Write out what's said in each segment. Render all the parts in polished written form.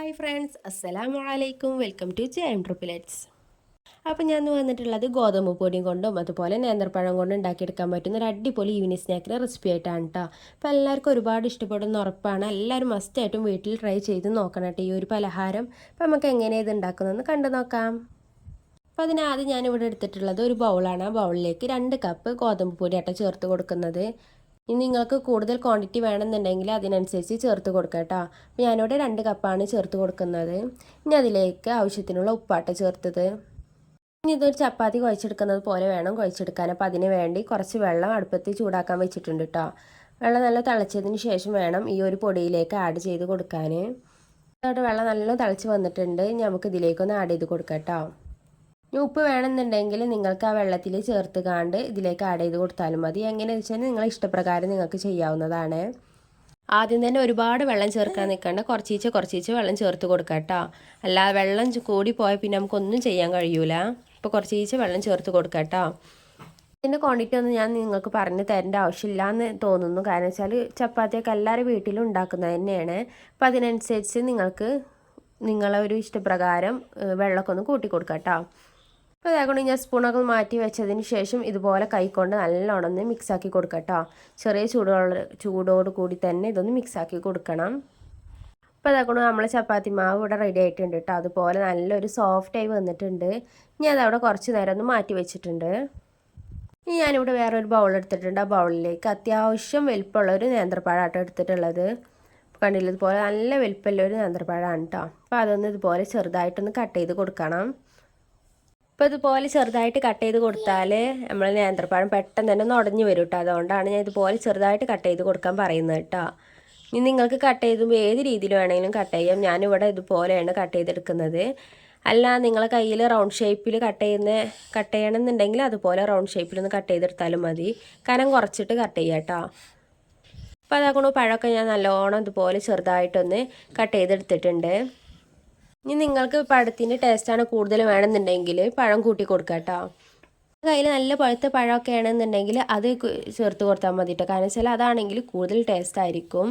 Hi friends, അസ്സലാമു അലൈക്കും. Welcome to JM triplets. അപ്പോൾ ഞാൻ വന്നിട്ടുള്ളത് ഗോതമ്പ് പൊടിയും കൊണ്ടും അതുപോലെ നേന്ത്രപ്പഴം കൊണ്ടും ഉണ്ടാക്കിയെടുക്കാൻ പറ്റുന്ന ഒരു അടിപൊളി ഈവനിങ് സ്നാക്കിൻ്റെ റെസിപ്പി ആയിട്ടാണ് കേട്ടോ. അപ്പോൾ എല്ലാവർക്കും ഒരുപാട് ഇഷ്ടപ്പെടുന്ന ഉറപ്പാണ്. എല്ലാവരും മസ്റ്റായിട്ടും വീട്ടിൽ ട്രൈ ചെയ്ത് നോക്കണം കേട്ടോ ഈ ഒരു പലഹാരം. അപ്പോൾ നമുക്ക് എങ്ങനെയാണ് ഇത് ഉണ്ടാക്കുന്നതെന്ന് കണ്ടു നോക്കാം. അപ്പോൾ അതിനാദ്യം ഞാനിവിടെ എടുത്തിട്ടുള്ളത് ഒരു ബൗളാണ്. ആ ബൗളിലേക്ക് 2 കപ്പ് ഗോതമ്പ് പൊടിയാട്ടോ ചേർത്ത് കൊടുക്കുന്നത്. ഇനി നിങ്ങൾക്ക് കൂടുതൽ ക്വാണ്ടിറ്റി വേണമെന്നുണ്ടെങ്കിൽ അതിനനുസരിച്ച് ചേർത്ത് കൊടുക്കാം കേട്ടോ. അപ്പോൾ ഞാനിവിടെ 2 കപ്പാണ് ചേർത്ത് കൊടുക്കുന്നത്. ഇനി അതിലേക്ക് ആവശ്യത്തിനുള്ള ഉപ്പാട്ട ചേർത്തത്. ഇനി ഇതൊരു ചപ്പാത്തി കുഴച്ചെടുക്കുന്നത് പോലെ വേണം കുഴച്ചെടുക്കാൻ. അപ്പോൾ അതിന് വേണ്ടി കുറച്ച് വെള്ളം അടുപ്പത്ത് ചൂടാക്കാൻ വെച്ചിട്ടുണ്ട് കേട്ടോ. വെള്ളം നല്ല തിളച്ചതിന് ശേഷം വേണം ഈ ഒരു പൊടിയിലേക്ക് ആഡ് ചെയ്ത് കൊടുക്കാൻ. അതോടെ വെള്ളം നല്ല തിളച്ച് വന്നിട്ടുണ്ട്. ഇനി നമുക്ക് ഇതിലേക്കൊന്ന് ആഡ് ചെയ്ത് കൊടുക്കാം കേട്ടോ. ഇനി ഉപ്പ് വേണമെന്നുണ്ടെങ്കിൽ നിങ്ങൾക്ക് ആ വെള്ളത്തിൽ ചേർത്ത് കാണ്ട് ഇതിലേക്ക് ആഡ് ചെയ്ത് കൊടുത്താലും മതി. എങ്ങനെയാണെന്ന് വെച്ചാൽ നിങ്ങളെ ഇഷ്ടപ്രകാരം നിങ്ങൾക്ക് ചെയ്യാവുന്നതാണ്. ആദ്യം തന്നെ ഒരുപാട് വെള്ളം ചേർക്കാൻ നിൽക്കേണ്ട, കുറച്ചീച്ച് വെള്ളം ചേർത്ത് കൊടുക്കുക കേട്ടോ. അല്ലാതെ വെള്ളം കൂടി പോയാൽ പിന്നെ നമുക്കൊന്നും ചെയ്യാൻ കഴിയൂല. ഇപ്പോൾ കുറച്ചീച്ച് വെള്ളം ചേർത്ത് കൊടുക്കുക കേട്ടോ. ഇതിൻ്റെ ക്വാണ്ടിറ്റി ഒന്നും ഞാൻ നിങ്ങൾക്ക് പറഞ്ഞു തരേണ്ട ആവശ്യമില്ല എന്ന് തോന്നുന്നു. കാരണം വെച്ചാൽ ചപ്പാത്തിയൊക്കെ എല്ലാവരും വീട്ടിലും ഉണ്ടാക്കുന്നത് തന്നെയാണ്. അപ്പോൾ അതിനനുസരിച്ച് നിങ്ങൾക്ക് നിങ്ങളെ ഒരു ഇഷ്ടപ്രകാരം വെള്ളമൊക്കെ ഒന്ന് കൂട്ടി കൊടുക്കുക കേട്ടോ. അപ്പോൾ അതേകൊണ്ട് ഞാൻ സ്പൂണൊക്കെ മാറ്റി വെച്ചതിന് ശേഷം ഇതുപോലെ കൈകൊണ്ട് നല്ലോണം ഒന്ന് മിക്സാക്കി കൊടുക്കുക കേട്ടോ. ചെറിയ ചൂടോട് കൂടി തന്നെ ഇതൊന്ന് മിക്സാക്കി കൊടുക്കണം. അപ്പോൾ അതേകൊണ്ട് നമ്മൾ ചപ്പാത്തി മാവ് ഇവിടെ റെഡി ആയിട്ടുണ്ട് കേട്ടോ. അതുപോലെ നല്ലൊരു സോഫ്റ്റായി വന്നിട്ടുണ്ട്. ഇനി അതവിടെ കുറച്ച് നേരം ഒന്ന് മാറ്റി വെച്ചിട്ടുണ്ട്. ഇനി ഞാനിവിടെ വേറൊരു ബൗൾ എടുത്തിട്ടുണ്ട്. ആ ബൗളിലേക്ക് അത്യാവശ്യം വലിപ്പമുള്ളൊരു നേന്ത്രപ്പഴമാട്ടോ എടുത്തിട്ടുള്ളത്. കണ്ടില്ല, ഇതുപോലെ നല്ല വലിപ്പമുള്ളൊരു നേന്ത്രപ്പഴമാണ് കേട്ടോ. അപ്പോൾ അതൊന്ന് ഇതുപോലെ ചെറുതായിട്ടൊന്ന് കട്ട് ചെയ്ത് കൊടുക്കണം. അപ്പോൾ ഇതുപോലെ ചെറുതായിട്ട് കട്ട് ചെയ്ത് കൊടുത്താൽ നമ്മൾ നേന്ത്രപ്പഴം പെട്ടെന്ന് തന്നെ ഒന്ന് ഉടഞ്ഞു വരും കേട്ടോ. അതുകൊണ്ടാണ് ഞാൻ ഇതുപോലെ ചെറുതായിട്ട് കട്ട് ചെയ്ത് കൊടുക്കാൻ പറയുന്നത് കേട്ടോ. ഇനി നിങ്ങൾക്ക് കട്ട് ചെയ്തുമ്പോൾ ഏത് രീതിയിൽ വേണമെങ്കിലും കട്ട് ചെയ്യാം. ഞാനിവിടെ ഇതുപോലെയാണ് കട്ട് ചെയ്തെടുക്കുന്നത്. അല്ല നിങ്ങളെ കയ്യിൽ റൗണ്ട് ഷേപ്പിൽ കട്ട് ചെയ്യണമെന്നുണ്ടെങ്കിൽ അതുപോലെ റൗണ്ട് ഷേപ്പിലൊന്ന് കട്ട് ചെയ്തെടുത്താലും മതി. കനം കുറച്ചിട്ട് കട്ട് ചെയ്യാം കേട്ടോ. അപ്പോൾ അതാക്കണു പഴമൊക്കെ ഞാൻ നല്ലോണം ഇതുപോലെ ചെറുതായിട്ടൊന്ന് കട്ട് ചെയ്തെടുത്തിട്ടുണ്ട്. ഇനി നിങ്ങൾക്ക് പഴത്തിൻ്റെ ടേസ്റ്റാണ് കൂടുതൽ വേണമെന്നുണ്ടെങ്കിൽ പഴം കൂട്ടി കൊടുക്കുക കേട്ടോ. കയ്യിൽ നല്ല പഴുത്ത പഴമൊക്കെ ആണെന്നുണ്ടെങ്കിൽ അത് ചേർത്ത് കൊടുത്താൽ മതി കേട്ടോ. കാരണം വെച്ചാൽ അതാണെങ്കിൽ കൂടുതൽ ടേസ്റ്റ് ആയിരിക്കും.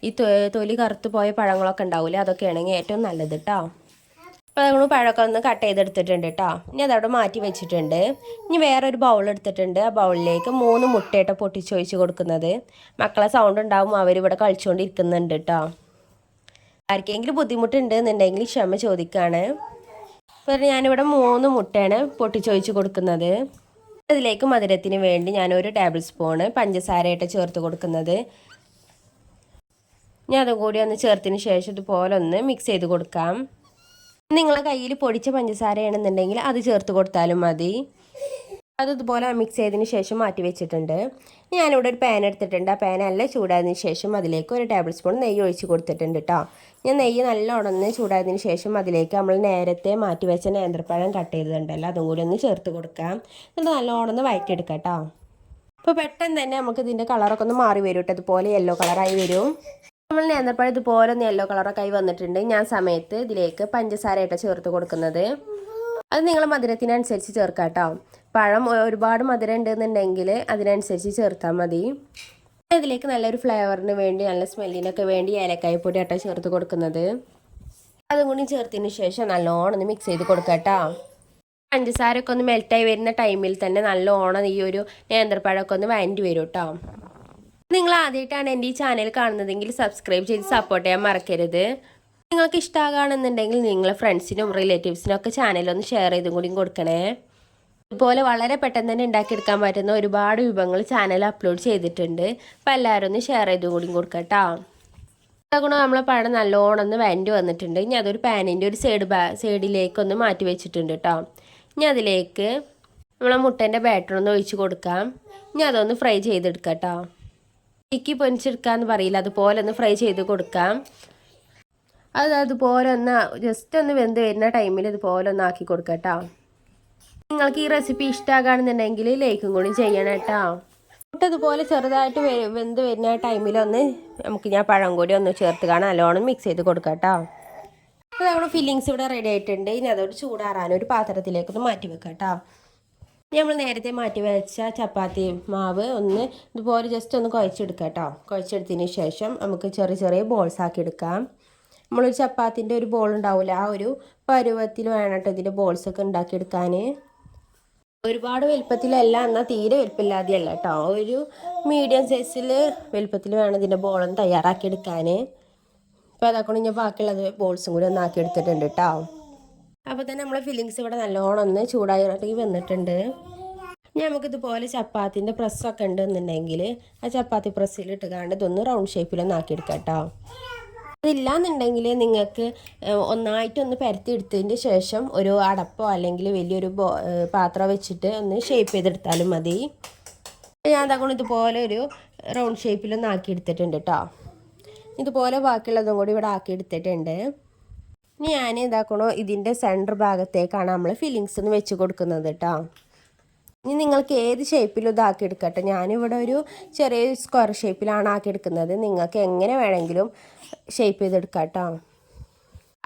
ഈ തൊലി കറുത്ത് പോയ പഴങ്ങളൊക്കെ ഉണ്ടാവില്ലേ, അതൊക്കെ ആണെങ്കിൽ ഏറ്റവും നല്ലത് കേട്ടോ. അപ്പോൾ നമ്മൾ പഴമൊക്കെ ഒന്ന് കട്ട് ചെയ്തെടുത്തിട്ടുണ്ട് കേട്ടോ. ഇനി അതവിടെ മാറ്റി വെച്ചിട്ടുണ്ട്. ഇനി വേറൊരു ബൗൾ എടുത്തിട്ടുണ്ട്. ആ ബൗളിലേക്ക് 3 മുട്ടയിട്ട് പൊട്ടിച്ചൊഴിച്ച് കൊടുക്കുന്നത്. മക്കളെ സൗണ്ട് ഉണ്ടാവും, അവരിവിടെ കളിച്ചുകൊണ്ടിരിക്കുന്നുണ്ട് കേട്ടോ. ആർക്കെങ്കിലും ബുദ്ധിമുട്ടുണ്ട് എന്നുണ്ടെങ്കിൽ ക്ഷമ ചോദിക്കുകയാണ്. അപ്പോൾ ഞാനിവിടെ 3 മുട്ടയാണ് പൊട്ടിച്ചൊഴിച്ച് കൊടുക്കുന്നത്. അതിലേക്ക് മധുരത്തിന് വേണ്ടി ഞാൻ 1 ടേബിൾ സ്പൂണ് പഞ്ചസാരയായിട്ട് ചേർത്ത് കൊടുക്കുന്നത്. ഇനി അതും കൂടി ഒന്ന് ചേർത്തതിന് ശേഷം ഇതുപോലെ ഒന്ന് മിക്സ് ചെയ്ത് കൊടുക്കാം. നിങ്ങളെ കയ്യിൽ പൊടിച്ച പഞ്ചസാരയാണെന്നുണ്ടെങ്കിൽ അത് ചേർത്ത് കൊടുത്താലും മതി. അത് ഇതുപോലെ മിക്സ് ചെയ്തതിന് ശേഷം മാറ്റി വെച്ചിട്ടുണ്ട്. ഞാനിവിടെ ഒരു പാൻ എടുത്തിട്ടുണ്ട്. ആ പാൻ നല്ല ചൂടായതിന് ശേഷം അതിലേക്ക് 1 ടേബിൾ സ്പൂൺ നെയ്യ് ഒഴിച്ച് കൊടുത്തിട്ടുണ്ട് കേട്ടോ. ഞാൻ നെയ്യ് നല്ലോണം ഒന്ന് ചൂടായതിന് ശേഷം അതിലേക്ക് നമ്മൾ നേരത്തെ മാറ്റി വെച്ച നേന്ത്രപ്പഴം കട്ട് ചെയ്തിട്ടുണ്ടല്ലോ അതും കൂടി ഒന്ന് ചേർത്ത് കൊടുക്കാം. എന്നിട്ട് നല്ലോണം ഒന്ന് വഴറ്റിയെടുക്കാം കേട്ടോ. അപ്പോൾ പെട്ടെന്ന് തന്നെ നമുക്ക് ഇതിൻ്റെ കളറൊക്കെ ഒന്ന് മാറി വരും കേട്ടോ. ഇതുപോലെ യെല്ലോ കളറായി വരും. നമ്മൾ നേന്ത്രപ്പഴം ഇതുപോലെ ഒന്ന് യെല്ലോ കളറൊക്കെ ആയി വന്നിട്ടുണ്ട്. ഞാൻ സമയത്ത് ഇതിലേക്ക് പഞ്ചസാരയായിട്ട് ചേർത്ത് കൊടുക്കുന്നത്. അത് നിങ്ങളെ മധുരത്തിനനുസരിച്ച് ചേർക്കാം കേട്ടോ. പഴം ഒരുപാട് മധുരം ഉണ്ടെന്നുണ്ടെങ്കിൽ അതിനനുസരിച്ച് ചേർത്താൽ മതി. ഇതിലേക്ക് നല്ലൊരു ഫ്ലേവറിന് വേണ്ടി നല്ല സ്മെല്ലിനൊക്കെ വേണ്ടി ഏലക്കായ പൊടി ആട്ടോ ചേർത്ത് കൊടുക്കുന്നത്. അതും കൂടി ചേർത്തതിന് ശേഷം നല്ലോണം ഒന്ന് മിക്സ് ചെയ്ത് കൊടുക്കാം കേട്ടോ. പഞ്ചസാരയൊക്കെ ഒന്ന് മെൽറ്റായി വരുന്ന ടൈമിൽ തന്നെ നല്ലോണം ഈ ഒരു നേന്ത്രപ്പഴമൊക്കെ ഒന്ന് വഴറ്റി വരും കേട്ടോ. നിങ്ങൾ ആദ്യമായിട്ടാണ് എൻ്റെ ഈ ചാനൽ കാണുന്നതെങ്കിൽ സബ്സ്ക്രൈബ് ചെയ്ത് സപ്പോർട്ട് ചെയ്യാൻ മറക്കരുത്. നിങ്ങൾക്ക് ഇഷ്ടമാകുകയാണെന്നുണ്ടെങ്കിൽ നിങ്ങളെ ഫ്രണ്ട്സിനും റിലേറ്റീവ്സിനും ഒക്കെ ചാനലൊന്ന് ഷെയർ ചെയ്തും കൂടി കൊടുക്കണേ. ഇതുപോലെ വളരെ പെട്ടെന്ന് തന്നെ ഉണ്ടാക്കിയെടുക്കാൻ പറ്റുന്ന ഒരുപാട് വിഭവങ്ങൾ ചാനൽ അപ്ലോഡ് ചെയ്തിട്ടുണ്ട്. അപ്പോൾ എല്ലാവരും ഒന്ന് ഷെയർ ചെയ്തും കൂടി കൊടുക്കാം കേട്ടോ. അതുകൊണ്ട് നമ്മളെ പഴം നല്ലോണം ഒന്ന് വഴറ്റി വന്നിട്ടുണ്ട്. ഇനി അതൊരു പാനിൻ്റെ ഒരു സൈഡിലേക്കൊന്ന് മാറ്റി വെച്ചിട്ടുണ്ട് കേട്ടോ. ഇനി അതിലേക്ക് നമ്മളെ മുട്ടേൻ്റെ ബാറ്റർ ഒന്ന് ഒഴിച്ച് കൊടുക്കാം. ഇനി അതൊന്ന് ഫ്രൈ ചെയ്തെടുക്കാം കേട്ടോ. ചിക്കി പൊരിച്ചെടുക്കാമെന്ന് പറയില്ല, അതുപോലെ ഒന്ന് ഫ്രൈ ചെയ്ത് കൊടുക്കാം. അതുപോലെ ഒന്ന് ജസ്റ്റ് ഒന്ന് വെന്ത് വരുന്ന ടൈമിൽ ഇതുപോലെ ഒന്ന് ആക്കി കൊടുക്കാം കേട്ടോ. നിങ്ങൾക്ക് ഈ റെസിപ്പി ഇഷ്ടമാകുകയാണെന്നുണ്ടെങ്കിൽ ലൈക്കും കൂടി ചെയ്യണം കേട്ടോ. ഇതുപോലെ ചെറുതായിട്ട് വെന്ത് വരുന്ന ടൈമിലൊന്ന് ഞാൻ പഴം കൂടി ഒന്ന് ചേർത്ത് കാണാൻ നല്ലോണം മിക്സ് ചെയ്ത് കൊടുക്കാം കേട്ടോ. അപ്പോൾ നമ്മുടെ ഫില്ലിങ്സ് ഇവിടെ റെഡി ആയിട്ടുണ്ട്. ഇനി അതോട് ചൂടാറാൻ ഒരു പാത്രത്തിലേക്കൊന്ന് മാറ്റി വെക്കാം കേട്ടോ. നമ്മൾ നേരത്തെ മാറ്റി വെച്ച ചപ്പാത്തി മാവ് ഒന്ന് ഇതുപോലെ ജസ്റ്റ് ഒന്ന് കുഴച്ചെടുക്കാം കേട്ടോ. കുഴച്ചെടുത്തതിന് ശേഷം നമുക്ക് ചെറിയ ചെറിയ ബോൾസ് ആക്കി എടുക്കാം. നമ്മളൊരു ചപ്പാത്തിൻ്റെ ഒരു ബോൾ ഉണ്ടാവില്ല, ആ ഒരു പരുവത്തിൽ വേണം കേട്ടോ ഇതിൻ്റെ ബോൾസൊക്കെ ഉണ്ടാക്കിയെടുക്കാൻ. ഒരുപാട് വലുപ്പത്തിലല്ല, എന്നാൽ തീരെ വലുപ്പമില്ലാതെയല്ല കേട്ടോ, ഒരു മീഡിയം സൈസിൽ വലുപ്പത്തിൽ വേണം ഇതിൻ്റെ ബോളൊന്ന് തയ്യാറാക്കിയെടുക്കാൻ. അപ്പോൾ അതാക്കൊണ്ട് ഞാൻ ബാക്കിയുള്ളത് ബോൾസും കൂടി ഒന്ന് ആക്കിയെടുത്തിട്ടുണ്ട് കേട്ടോ. അപ്പോൾ തന്നെ നമ്മളെ ഫില്ലിങ്സ് ഇവിടെ നല്ലോണം ഒന്ന് ചൂടായി വന്നിട്ടുണ്ട്. നമുക്കിതുപോലെ ചപ്പാത്തിൻ്റെ പ്രസ്സൊക്കെ ഉണ്ടെന്നുണ്ടെങ്കിൽ ആ ചപ്പാത്തി പ്രസ്സിലിട്ട് കാണ്ട് ഇതൊന്ന് റൗണ്ട് ഷേപ്പിലൊന്ന് ആക്കിയെടുക്കാം കേട്ടോ. അതില്ലാന്നുണ്ടെങ്കിൽ നിങ്ങൾക്ക് ഒന്നായിട്ടൊന്ന് പരത്തി എടുത്തതിൻ്റെ ശേഷം ഒരു അടപ്പോ അല്ലെങ്കിൽ വലിയൊരു പാത്രം വെച്ചിട്ട് ഒന്ന് ഷേപ്പ് ചെയ്തെടുത്താലും മതി. ഞാൻ അതാക്കണം ഇതുപോലെ ഒരു റൗണ്ട് ഷേപ്പിലൊന്ന് ആക്കിയെടുത്തിട്ടുണ്ട് കേട്ടോ. ഇതുപോലെ ബാക്കിയുള്ളതും കൂടി ഇവിടെ ആക്കിയെടുത്തിട്ടുണ്ട്. ഇനി ഞാൻ ഇതാക്കണോ ഇതിൻ്റെ സെൻറ്റർ ഭാഗത്തേക്കാണ് നമ്മൾ ഫില്ലിങ്സ് ഒന്ന് വെച്ച് കൊടുക്കുന്നത് കേട്ടോ. ഇനി നിങ്ങൾക്ക് ഏത് ഷേപ്പിലും ഇതാക്കി എടുക്കട്ടെ. ഞാനിവിടെ ഒരു ചെറിയ സ്ക്വയർ ഷേപ്പിലാണ് ആക്കിയെടുക്കുന്നത്. നിങ്ങൾക്ക് എങ്ങനെ വേണമെങ്കിലും ഷേപ്പ് ചെയ്തെടുക്കാം കേട്ടോ.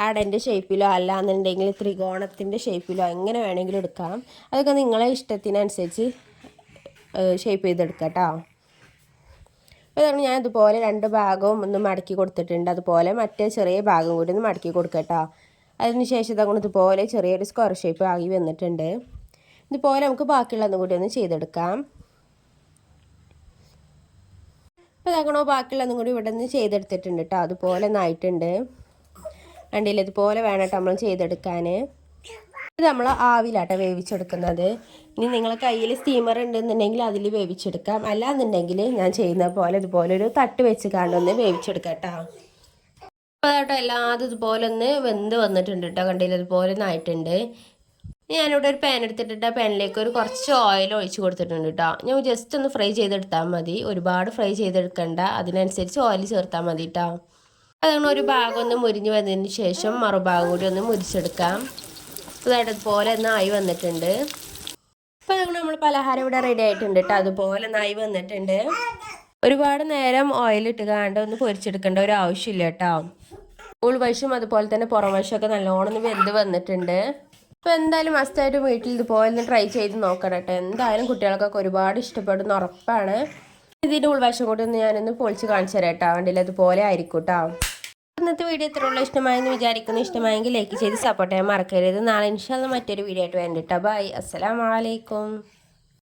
അടൻ്റെ ഷേപ്പിലോ അല്ലാന്നുണ്ടെങ്കിൽ ത്രികോണത്തിൻ്റെ ഷേപ്പിലോ എങ്ങനെ വേണമെങ്കിലും എടുക്കാം. അതൊക്കെ നിങ്ങളെ ഇഷ്ടത്തിനനുസരിച്ച് ഷേപ്പ് ചെയ്തെടുക്കാം കേട്ടോ. അപ്പോൾ അതുകൊണ്ട് ഞാൻ ഇതുപോലെ 2 ഭാഗവും ഒന്ന് മടക്കി കൊടുത്തിട്ടുണ്ട്. അതുപോലെ മറ്റേ ചെറിയ ഭാഗം കൂടി ഒന്ന് മടക്കി കൊടുക്കാം കേട്ടോ. അതിന് ശേഷം ഇതുകൊണ്ട് ഇതുപോലെ ചെറിയൊരു സ്ക്വയർ ഷേപ്പ് ആയി വന്നിട്ടുണ്ട്. ഇതുപോലെ നമുക്ക് ബാക്കിയുള്ളതും കൂടി ഒന്ന് ചെയ്തെടുക്കാം. അപ്പോൾ ഇതാക്കണോ ബാക്കിയുള്ളതും കൂടി ഇവിടെ നിന്ന് ചെയ്തെടുത്തിട്ടുണ്ട് കേട്ടോ. അതുപോലെ ഒന്നായിട്ടുണ്ട്. കണ്ടില്ല, ഇതുപോലെ വേണം കേട്ടോ നമ്മൾ ചെയ്തെടുക്കാൻ. ഇത് നമ്മൾ ആവിലാട്ടോ വേവിച്ചെടുക്കുന്നത്. ഇനി നിങ്ങളെ കയ്യിൽ സ്റ്റീമർ ഉണ്ടെന്നുണ്ടെങ്കിൽ അതിൽ വേവിച്ചെടുക്കാം. അല്ലാന്നുണ്ടെങ്കിൽ ഞാൻ ചെയ്യുന്ന പോലെ ഇതുപോലെ ഒരു തട്ട് വെച്ച് കാണ്ടൊന്ന് വേവിച്ചെടുക്കാം കേട്ടോ. അപ്പോൾ കേട്ടോ എല്ലാതും ഇതുപോലെ ഒന്ന് വെന്ത് വന്നിട്ടുണ്ട് കേട്ടോ. കണ്ടില്ല, ഇതുപോലെ ഒന്നായിട്ടുണ്ട്. ഞാനിവിടെ ഒരു പാൻ എടുത്തിട്ട് ആ പാനിലേക്ക് ഒരു കുറച്ച് ഓയിൽ ഒഴിച്ച് കൊടുത്തിട്ടുണ്ട് കേട്ടോ. ഞാൻ ജസ്റ്റ് ഒന്ന് ഫ്രൈ ചെയ്തെടുത്താൽ മതി, ഒരുപാട് ഫ്രൈ ചെയ്തെടുക്കണ്ട, അതിനനുസരിച്ച് ഓയിൽ ചേർത്താൽ മതി കേട്ടോ. അതുകൊണ്ട് ഒരു ഭാഗം ഒന്ന് മുരിഞ്ഞ് വന്നതിന് ശേഷം മറുഭാഗം കൂടി ഒന്ന് മുരിച്ചെടുക്കാം. അതായത് അതുപോലെ ഒന്ന് ആയി വന്നിട്ടുണ്ട്. അപ്പോൾ അതുകൊണ്ട് നമ്മൾ പലഹാരം ഇവിടെ റെഡി ആയിട്ടുണ്ട് കേട്ടോ. അതുപോലെ ഒന്നായി വന്നിട്ടുണ്ട്. ഒരുപാട് നേരം ഓയിലിട്ട് കാണ്ട് ഒന്ന് പൊരിച്ചെടുക്കേണ്ട ഒരു ആവശ്യമില്ല കേട്ടോ. ഉൾവശം അതുപോലെ തന്നെ പുറം വശമൊക്കെ നല്ലോണം ഒന്ന് വെന്ത് വന്നിട്ടുണ്ട്. അപ്പോൾ എന്തായാലും മസ്റ്റായിട്ട് വീട്ടിൽ ഇതുപോലെ ഒന്ന് ട്രൈ ചെയ്ത് നോക്കണം കേട്ടോ. എന്തായാലും കുട്ടികൾക്കൊക്കെ ഒരുപാട് ഇഷ്ടപ്പെടുന്ന ഉറപ്പാണ്. ഇതിൻ്റെ ഉൾവശം കൂടി ഒന്ന് ഞാനൊന്ന് പൊളിച്ച് കാണിച്ചു തരാം കേട്ടോ. വണ്ടിയിൽ അതുപോലെ ആയിരിക്കും കേട്ടോ. ഇന്നത്തെ വീഡിയോ ഇത്രയുള്ള ഇഷ്ടമായെന്ന് വിചാരിക്കുന്നു. ഇഷ്ടമായെങ്കിൽ ലൈക്ക് ചെയ്ത് സപ്പോർട്ട് ചെയ്യാൻ മറക്കരുത്. നാളെ ഇൻഷാല്ലാ മറ്റൊരു വീഡിയോ ആയിട്ട് വേണ്ടിട്ടോ. ബൈ, അസ്സലാമു അലൈക്കും.